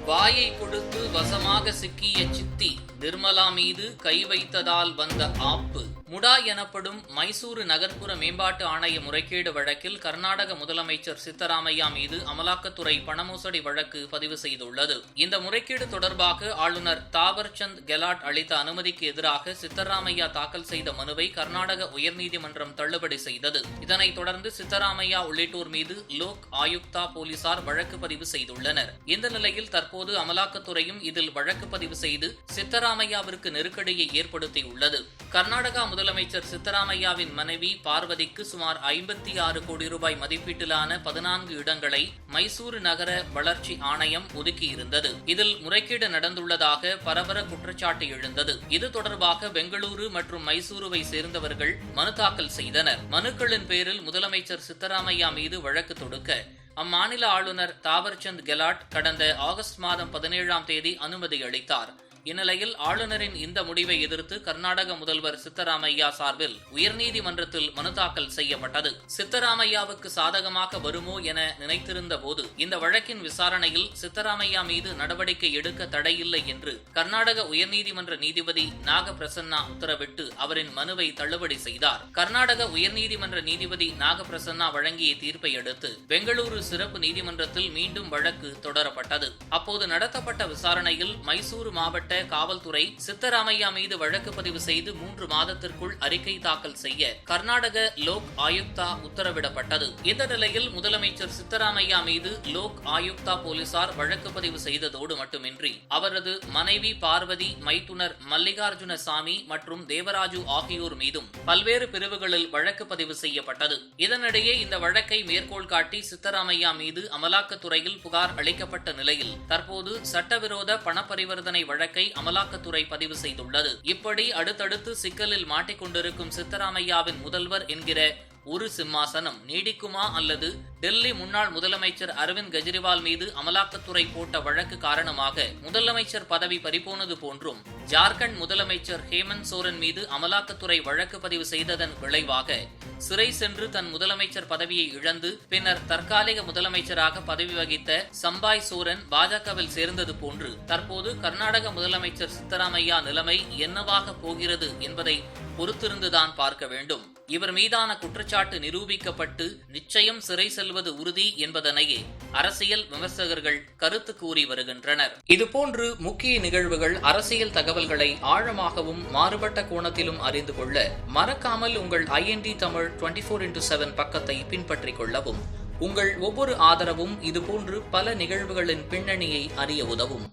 வாயை கொடுத்து வசமாக சிக்கிய சித்தி நிர்மலா மீது கை வைத்ததால் வந்த ஆப்பு. முடா எனப்படும் மைசூரு நகர்ப்புற மேம்பாட்டு ஆணைய முறைகேடு வழக்கில் கர்நாடக முதலமைச்சர் சித்தராமையா மீது அமலாக்கத்துறை பணமோசடி வழக்கு பதிவு செய்துள்ளது. இந்த முறைகேடு தொடர்பாக ஆளுநர் தாவர்சந்த் கெலாட் அளித்த அனுமதிக்கு எதிராக சித்தராமையா தாக்கல் செய்த மனுவை கர்நாடக உயர்நீதிமன்றம் தள்ளுபடி செய்தது. இதனைத் தொடர்ந்து சித்தராமையா உள்ளிட்டோர் மீது லோக் ஆயுக்தா போலீசார் வழக்கு பதிவு செய்துள்ளனர். இந்த நிலையில் தற்போது அமலாக்கத்துறையும் இதில் வழக்கு பதிவு செய்து சித்தராமையாவிற்கு நெருக்கடியை ஏற்படுத்தியுள்ளது. கர்நாடகா முதலமைச்சர் சித்தராமையாவின் மனைவி பார்வதிக்கு சுமார் 56 கோடி ரூபாய் மதிப்பீட்டிலான 14 இடங்களை மைசூரு நகர வளர்ச்சி ஆணையம் ஒதுக்கியிருந்தது. இதில் முறைகேடு நடந்துள்ளதாக பரபர குற்றச்சாட்டு எழுந்தது. இது தொடர்பாக பெங்களூரு மற்றும் மைசூருவை சேர்ந்தவர்கள் மனு தாக்கல் செய்தனர். மனுக்களின் பேரில் முதலமைச்சர் சித்தராமையா மீது வழக்கு தொடுக்க அம்மாநில ஆளுநர் தாவர்சந்த் கெலாட் கடந்த ஆகஸ்ட் மாதம் 17ஆம் தேதி அனுமதி அளித்தார். இந்நிலையில் ஆளுநரின் இந்த முடிவை எதிர்த்து கர்நாடக முதல்வர் சித்தராமையா சார்பில் உயர்நீதிமன்றத்தில் மனு தாக்கல் செய்யப்பட்டது. சித்தராமையாவுக்கு சாதகமாக வருமோ என நினைத்திருந்த போது இந்த வழக்கின் விசாரணையில் சித்தராமையா மீது நடவடிக்கை எடுக்க தடையில்லை என்று கர்நாடக உயர்நீதிமன்ற நீதிபதி நாகபிரசன்னா உத்தரவிட்டு அவரின் மனுவை தள்ளுபடி செய்தார். கர்நாடக உயர்நீதிமன்ற நீதிபதி நாகபிரசன்னா வழங்கிய தீர்ப்பை அடுத்து பெங்களூரு சிறப்பு நீதிமன்றத்தில் மீண்டும் வழக்கு தொடரப்பட்டது. அப்போது நடத்தப்பட்ட விசாரணையில் மைசூரு மாவட்ட காவல்துறை சித்தராமையா மீது வழக்கு பதிவு செய்து 3 மாதத்திற்குள் அறிக்கை தாக்கல் செய்ய கர்நாடக லோக் ஆயுக்தா உத்தரவிடப்பட்டது. இந்த நிலையில் முதலமைச்சர் சித்தராமையா மீது லோக் ஆயுக்தா போலீசார் வழக்கு பதிவு செய்ததோடு மட்டுமின்றி அவரது மனைவி பார்வதி, மைத்துனர் மல்லிகார்ஜுன சாமி மற்றும் தேவராஜு ஆகியோர் மீதும் பல்வேறு பிரிவுகளில் வழக்கு பதிவு செய்யப்பட்டது. இதனிடையே இந்த வழக்கை மேற்கோள் காட்டி சித்தராமையா மீது அமலாக்கத்துறையில் புகார் அளிக்கப்பட்ட நிலையில் தற்போது சட்டவிரோத பணப்பரிவர்த்தனை வழக்கை அமலாக்கத்துறை பதிவு செய்துள்ளது. இப்படி அடுத்தடுத்து சிக்கலில் மாட்டிக்கொண்டிருக்கும் சித்தராமையாவின் முதல்வர் என்கிற ஒரு சிம்மாசனம் நீடிக்குமா அல்லது டெல்லி முன்னாள் முதலமைச்சர் அரவிந்த் கெஜ்ரிவால் மீது அமலாக்கத்துறை போட்ட வழக்கு காரணமாக முதலமைச்சர் பதவி பறிபோனது போன்றும் ஜார்க்கண்ட் முதலமைச்சர் ஹேமந்த் சோரன் மீது அமலாக்கத்துறை வழக்கு பதிவு செய்ததன் விளைவாக சிறை சென்று தன் முதலமைச்சர் பதவியை இழந்து பின்னர் தற்காலிக முதலமைச்சராக பதவி வகித்த சம்பாய் சோரன் பாஜகவில் சேர்ந்தது போன்று தற்போது கர்நாடக முதலமைச்சர் சித்தராமையா நிலைமை என்னவாக போகிறது என்பதை பொறுத்திருந்துதான் பார்க்க வேண்டும். இவர் மீதான குற்றச்சாட்டு நிரூபிக்கப்பட்டு நிச்சயம் சிறை செல்வது உறுதி என்பதனையே அரசியல் விமர்சகர்கள் கருத்து கூறி வருகின்றனர். இதுபோன்று முக்கிய நிகழ்வுகள், அரசியல் தகவல்களை ஆழமாகவும் மாறுபட்ட கோணத்திலும் அறிந்து கொள்ள மறக்காமல் உங்கள் IND தமிழ் 24x7 பக்கத்தை பின்பற்றிக் கொள்ளவும். உங்கள் ஒவ்வொரு ஆதரவும் இதுபோன்று பல நிகழ்வுகளின் பின்னணியை அறிய உதவும்.